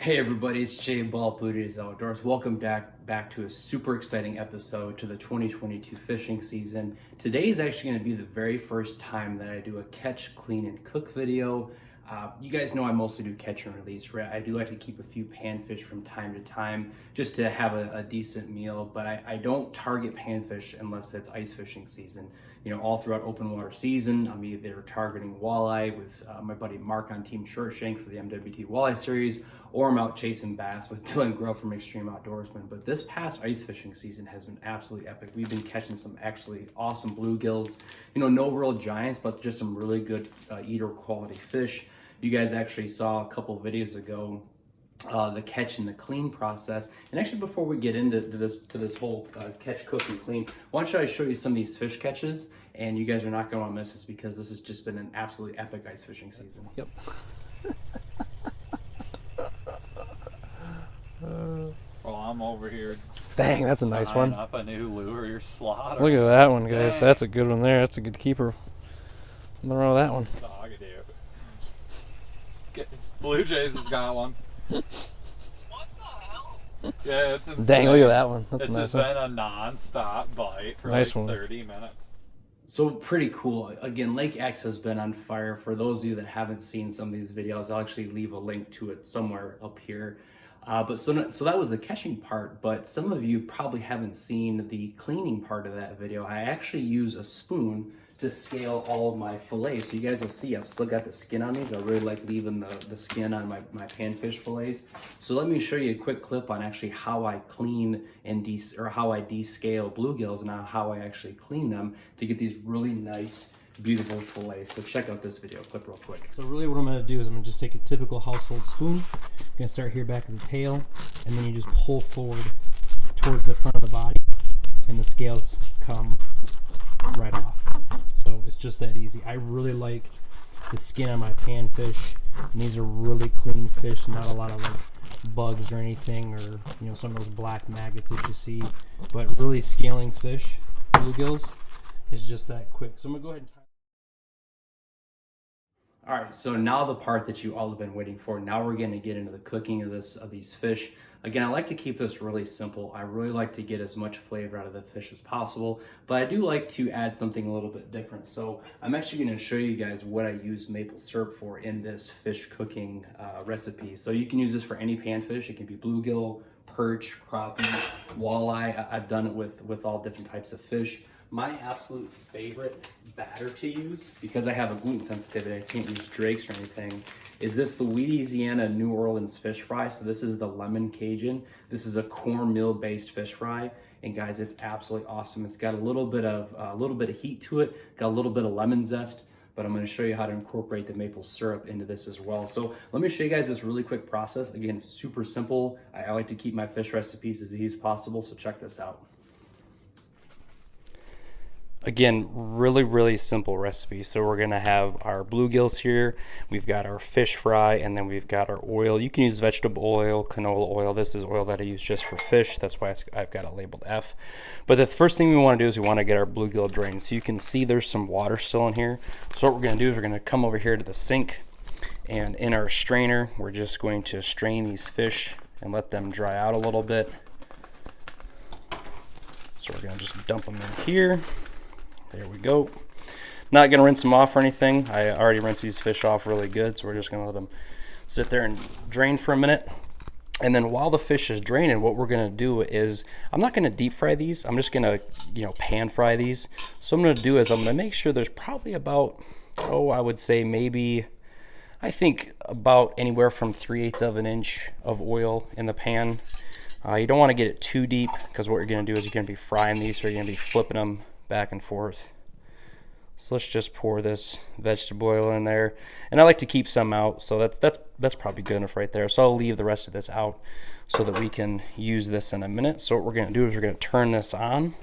Hey everybody, it's Jay Ball, Blue Jays Outdoors. Welcome back to a super exciting episode to the 2022 fishing season. Today is actually going to be the very first time that I do a catch, clean, and cook video. You guys know I mostly do catch and release, right? I do like to keep a few panfish from time to time just to have a decent meal, but I don't target panfish unless it's ice fishing season. You know, all throughout open water season, I'm either targeting walleye with my buddy Mark on Team Shortshank for the MWT Walleye Series, or I'm out chasing bass with Dylan Grove from Extreme Outdoorsman. But this past ice fishing season has been absolutely epic. We've been catching some actually awesome bluegills, you know, no real giants, but just some really good eater quality fish. You guys actually saw a couple videos ago the catch and the clean process. And actually, before we get into this whole catch, cook, and clean, why don't I show you some of these fish catches? And you guys are not going to want to miss this because this has just been an absolutely epic ice fishing season. Yep. Well, I'm over here. Dang, that's a nice one. Up a new lure, your slaughter. Look at that one, guys. Dang. That's a good one there. That's a good keeper. Nothing wrong with that one. Dog do. Blue Jays has got one. What the hell? Yeah, it's insane. Dang, look at that one. That's It's a nice just one. been a non-stop bite for Nice like one. 30 minutes. So pretty cool. Again, Lake X has been on fire. For those of you that haven't seen some of these videos, I'll actually leave a link to it somewhere up here. So that was the catching part, but some of you probably haven't seen the cleaning part of that video. I actually use a spoon to scale all of my fillets. So you guys will see I've still got the skin on these. I really like leaving the skin on my panfish fillets. So let me show you a quick clip on actually how I clean and how I descale bluegills and how I actually clean them to get these really nice, beautiful fillets. So check out this video clip real quick. So really what I'm going to do is I'm going to just take a typical household spoon. I'm going to start here back at the tail, and then you just pull forward towards the front of the body, and the scales come right off. So it's just that easy. I really like the skin on my panfish, and these are really clean fish, not a lot of like bugs or anything, or you know, some of those black maggots that you see. But really scaling fish, bluegills, is just that quick. So I'm gonna go ahead and time. All right, so now the part that you all have been waiting for. Now we're going to get into the cooking of these fish. Again, I like to keep this really simple. I really like to get as much flavor out of the fish as possible, but I do like to add something a little bit different. So I'm actually going to show you guys what I use maple syrup for in this fish cooking recipe. So you can use this for any panfish. It can be bluegill, perch, crappie, walleye. I've done it with all different types of fish. My absolute favorite batter to use, because I have a gluten sensitivity, I can't use Drake's or anything, is this Louisiana New Orleans fish fry. So this is the lemon Cajun. This is a cornmeal based fish fry. And guys, it's absolutely awesome. It's got a little bit of heat to it, got a little bit of lemon zest, but I'm gonna show you how to incorporate the maple syrup into this as well. So let me show you guys this really quick process. Again, it's super simple. I like to keep my fish recipes as easy as possible, so check this out. Again, really simple recipe. So we're gonna have our bluegills here, we've got our fish fry, and then we've got our oil. You can use vegetable oil, canola oil. This is oil that I use just for fish. That's why I've got it labeled F. But the first thing we wanna do is we wanna get our bluegill drained. So you can see there's some water still in here. So what we're gonna do is we're gonna come over here to the sink, and in our strainer, we're just going to strain these fish and let them dry out a little bit. So we're gonna just dump them in here. There we go. Not gonna rinse them off or anything. I already rinsed these fish off really good, so we're just gonna let them sit there and drain for a minute. And then while the fish is draining, what we're gonna do is, I'm not gonna deep fry these. I'm just gonna, you know, pan fry these. So what I'm gonna do is I'm gonna make sure there's probably about, I would say maybe, I think about anywhere from 3/8 of an inch of oil in the pan. You don't wanna get it too deep, because what you're gonna do is you're gonna be frying these, so you're gonna be flipping them back and forth. So let's just pour this vegetable oil in there, and I like to keep some out, so that's probably good enough right there. So I'll leave the rest of this out so that we can use this in a minute. So what we're going to do is we're going to turn this on,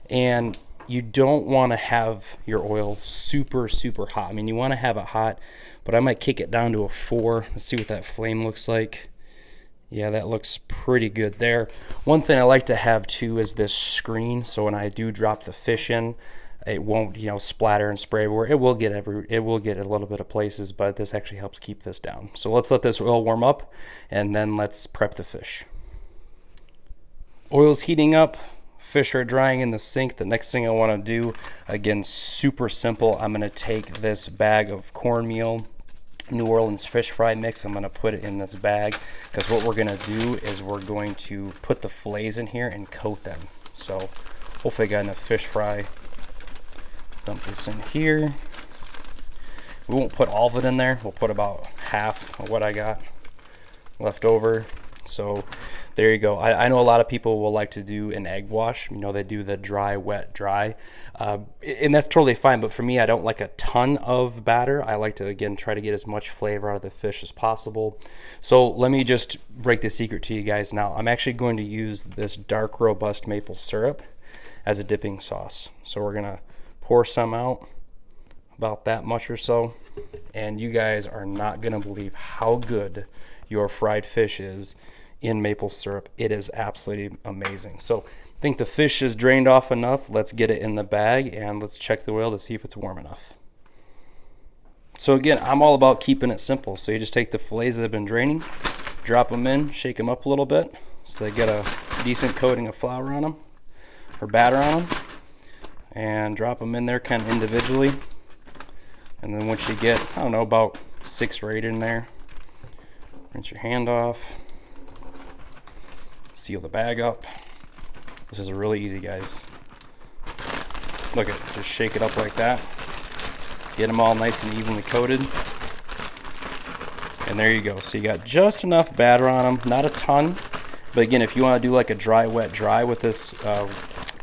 and you don't want to have your oil super hot. I mean, you want to have it hot, but I might kick it down to a 4. Let's see what that flame looks like. Yeah, that looks pretty good there. One thing I like to have too is this screen, so when I do drop the fish in, It won't, splatter and spray everywhere. It will get a little bit of places, but this actually helps keep this down. So let's let this oil warm up, and then let's prep the fish. Oil's heating up. Fish are drying in the sink. The next thing I want to do, again, super simple. I'm going to take this bag of cornmeal, New Orleans fish fry mix. I'm going to put it in this bag, because what we're going to do is we're going to put the fillets in here and coat them. So hopefully I got enough fish fry. Dump this in here. We won't put all of it in there. We'll put about half of what I got left over. So there you go. I know a lot of people will like to do an egg wash. They do the dry, wet, dry. And that's totally fine. But for me, I don't like a ton of batter. I like to, again, try to get as much flavor out of the fish as possible. So let me just break the secret to you guys now. I'm actually going to use this dark, robust maple syrup as a dipping sauce. So we're going to pour some out, about that much or so. And you guys are not going to believe how good your fried fish is in maple syrup. It is absolutely amazing. So I think the fish is drained off enough. Let's get it in the bag and let's check the oil to see if it's warm enough. So again, I'm all about keeping it simple. So you just take the fillets that have been draining, drop them in, shake them up a little bit so they get a decent coating of flour on them or batter on them, and drop them in there kind of individually. And then once you get, I don't know, about 6 or 8 in there, rinse your hand off, seal the bag up. This is really easy, guys. Look at it, just shake it up like that. Get them all nice and evenly coated. And there you go. So you got just enough batter on them, not a ton. But again, if you want to do like a dry, wet, dry with this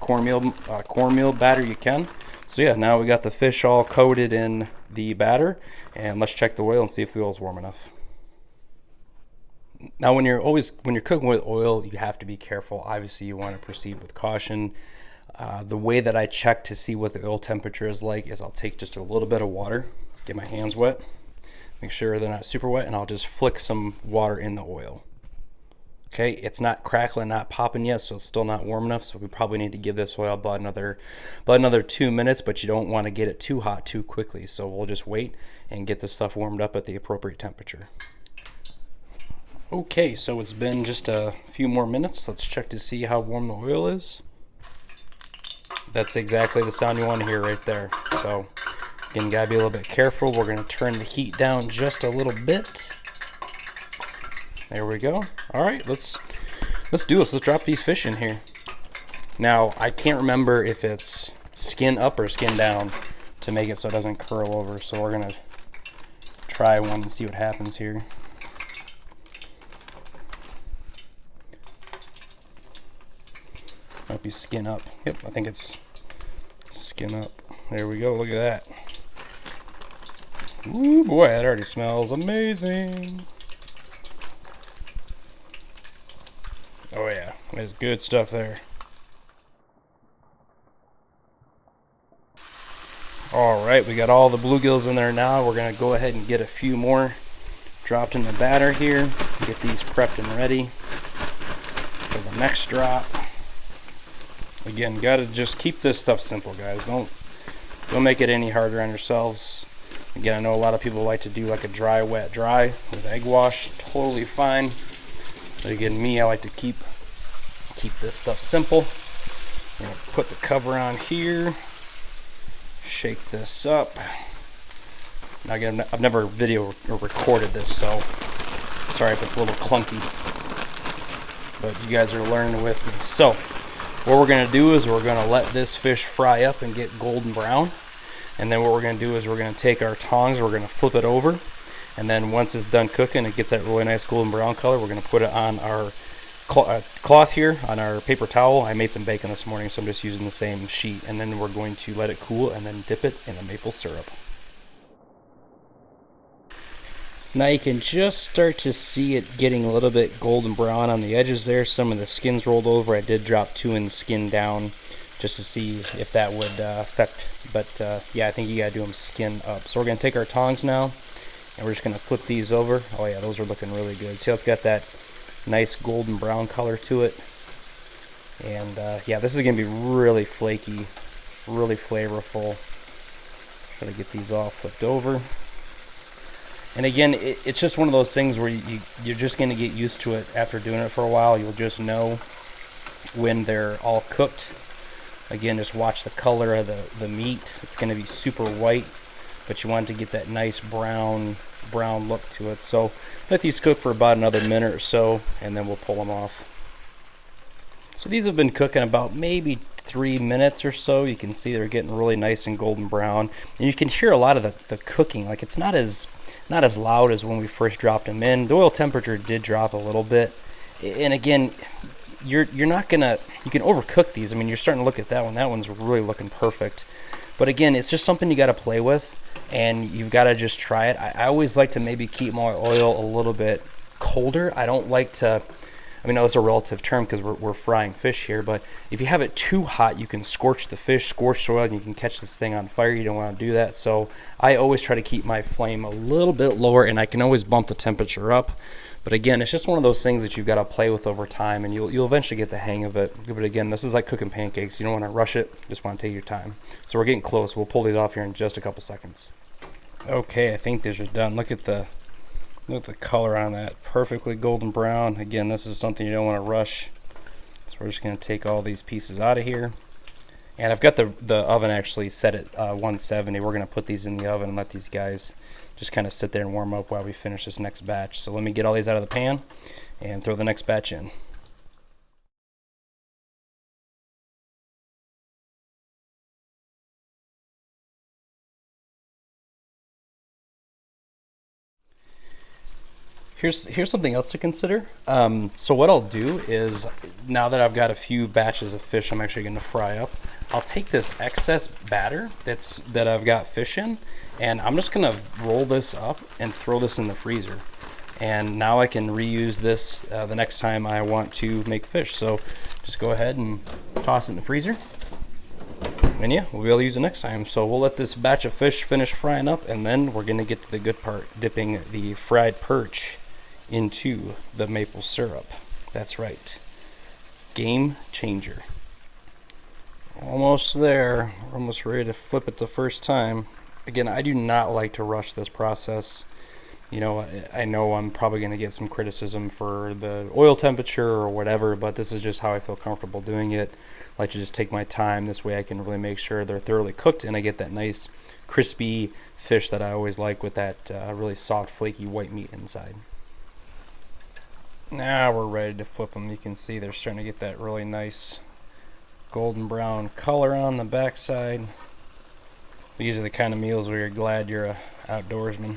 cornmeal batter, you can. So yeah, now we got the fish all coated in the batter, and let's check the oil and see if the oil is warm enough. Now when you're cooking with oil, you have to be careful. Obviously you want to proceed with caution. The way that I check to see what the oil temperature is like is I'll take just a little bit of water, get my hands wet, make sure they're not super wet, and I'll just flick some water in the oil. Okay, it's not crackling, not popping yet, so it's still not warm enough. So we probably need to give this oil about another 2 minutes, but you don't want to get it too hot too quickly. So we'll just wait and get this stuff warmed up at the appropriate temperature. Okay, so it's been just a few more minutes. Let's check to see how warm the oil is. That's exactly the sound you want to hear right there. So again, gotta be a little bit careful. We're gonna turn the heat down just a little bit. There we go. All right, let's do this. Let's drop these fish in here. Now, I can't remember if it's skin up or skin down to make it so it doesn't curl over. So we're gonna try one and see what happens here. Might be skin up. Yep, I think it's skin up. There we go. Look at that. Ooh, boy, that already smells amazing. Oh yeah, there's good stuff there. All right, we got all the bluegills in there now. We're gonna go ahead and get a few more dropped in the batter here. Get these prepped and ready for the next drop. Again, gotta just keep this stuff simple, guys. Don't make it any harder on yourselves. Again, I know a lot of people like to do like a dry, wet, dry with egg wash. Totally fine. But again, me, I like to keep this stuff simple. I'm gonna put the cover on here. Shake this up. Now again, I've never video or recorded this, so sorry if it's a little clunky. But you guys are learning with me. So what we're gonna do is we're gonna let this fish fry up and get golden brown. And then what we're gonna do is we're gonna take our tongs, we're gonna flip it over. And then once it's done cooking, it gets that really nice golden brown color. We're going to put it on our cloth here, on our paper towel. I made some bacon this morning, so I'm just using the same sheet. And then we're going to let it cool and then dip it in the maple syrup. Now you can just start to see it getting a little bit golden brown on the edges there. Some of the skin's rolled over. I did drop 2 in the skin down just to see if that would affect. But yeah, I think you got to do them skin up. So we're going to take our tongs now. And we're just going to flip these over. Oh yeah, those are looking really good. See how it's got that nice golden brown color to it? And yeah, this is going to be really flaky really flavorful. Try to get these all flipped over. And again, it's just one of those things where you're just going to get used to it after doing it for a while. You'll just know when they're all cooked. Again, just watch the color of the meat. It's going to be super white, but you want to get that nice brown look to it. So let these cook for about another minute or so, and then we'll pull them off. So these have been cooking about maybe 3 minutes or so. You can see they're getting really nice and golden brown, and you can hear a lot of the cooking. Like, it's not as loud as when we first dropped them in. The oil temperature did drop a little bit, and again, you're not gonna, you can overcook these. I mean, you're starting to look at that one. That one's really looking perfect, but again, it's just something you got to play with, and you've got to just try it. I always like to maybe keep my oil a little bit colder. I don't like to, I mean, it's a relative term because we're frying fish here, but if you have it too hot, you can scorch the fish, scorch oil, and you can catch this thing on fire. You don't want to do that. So I always try to keep my flame a little bit lower, and I can always bump the temperature up. But again, it's just one of those things that you've got to play with over time, and you'll eventually get the hang of it. But again, this is like cooking pancakes. You don't want to rush it. Just want to take your time. So we're getting close. We'll pull these off here in just a couple seconds. Okay, I think these are done. Look at the color on that. Perfectly golden brown. Again, this is something you don't want to rush. So we're just going to take all these pieces out of here. And I've got the oven actually set at 170. We're going to put these in the oven and let these guys just kind of sit there and warm up while we finish this next batch. So let me get all these out of the pan and throw the next batch in. Here's something else to consider. So what I'll do is, now that I've got a few batches of fish I'm actually going to fry up, I'll take this excess batter that I've got fish in, and I'm just going to roll this up and throw this in the freezer. And now I can reuse this the next time I want to make fish. So just go ahead and toss it in the freezer. And yeah, we'll be able to use it next time. So we'll let this batch of fish finish frying up, and then we're going to get to the good part, dipping the fried perch into the maple syrup. That's right. Game changer. Almost there. We're almost ready to flip it the first time. Again, I do not like to rush this process. You know, I know I'm probably going to get some criticism for the oil temperature or whatever, but this is just how I feel comfortable doing it. I like to just take my time. This way I can really make sure they're thoroughly cooked, and I get that nice crispy fish that I always like with that really soft, flaky white meat inside. Now we're ready to flip them. You can see they're starting to get that really nice golden brown color on the backside. These are the kind of meals where you're glad you're a outdoorsman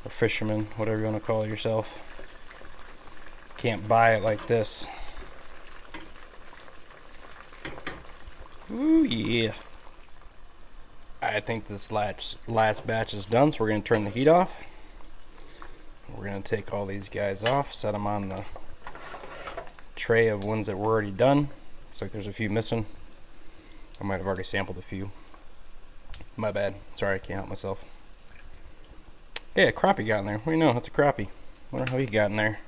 or fisherman, whatever you want to call yourself. Can't buy it like this. Ooh yeah. I think this last batch is done, so we're going to turn the heat off. We're going to take all these guys off, set them on the tray of ones that were already done. Looks like there's a few missing. I might have already sampled a few. My bad. Sorry, I can't help myself. Hey, a crappie got in there. What do you know? That's a crappie. Wonder how he got in there.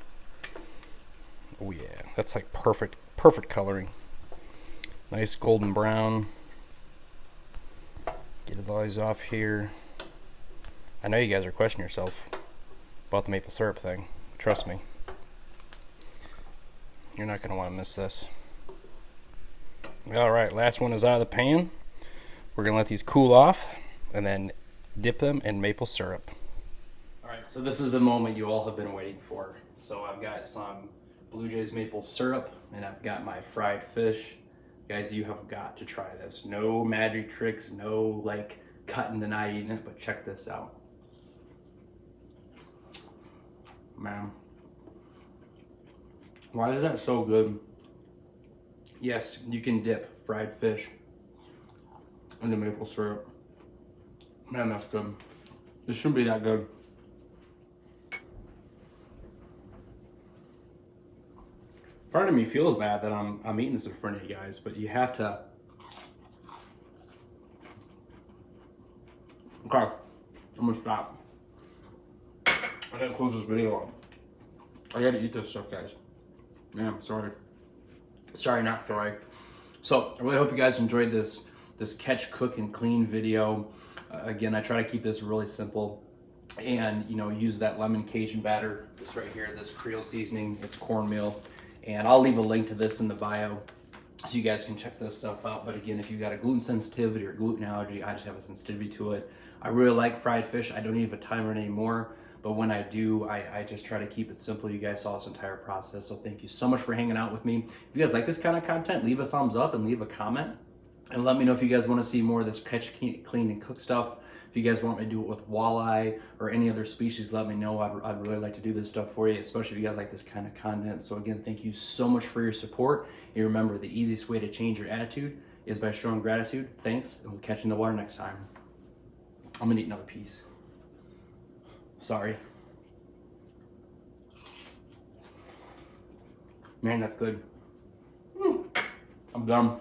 Oh yeah, that's like perfect coloring. Nice golden brown. Get all these off here. I know you guys are questioning yourself about the maple syrup thing. Trust me. You're not going to want to miss this. Alright, last one is out of the pan. We're going to let these cool off and then dip them in maple syrup. Alright, so this is the moment you all have been waiting for. So I've got some Blue Jays maple syrup, and I've got my fried fish. Guys, you have got to try this. No magic tricks, no like cutting and not eating it, but check this out. Man, why is that so good? Yes, you can dip fried fish into maple syrup. Man, that's good. This shouldn't be that good. Part of me feels bad that I'm eating this in front of you guys, but you have to. Okay, I'm gonna stop. I gotta close this video up. I gotta eat this stuff, guys. Man, I'm sorry. Sorry, not sorry. So I really hope you guys enjoyed this this catch, cook, and clean video. Again, I try to keep this really simple, and use that lemon Cajun batter, this right here, this Creole seasoning, it's cornmeal, and I'll leave a link to this in the bio so you guys can check this stuff out. But again, if you've got a gluten sensitivity or gluten allergy, I just have a sensitivity to it. I really like fried fish. I don't need a timer anymore, but when I do, I just try to keep it simple. You guys saw this entire process, so thank you so much for hanging out with me. If you guys like this kind of content, leave a thumbs up and leave a comment, and let me know if you guys want to see more of this catch, clean, and cook stuff. If you guys want me to do it with walleye or any other species, let me know. I'd really like to do this stuff for you, especially if you guys like this kind of content. So again, thank you so much for your support. And remember, the easiest way to change your attitude is by showing gratitude. Thanks, and we'll catch you in the water next time. I'm gonna eat another piece. Sorry. Man, that's good. I'm done.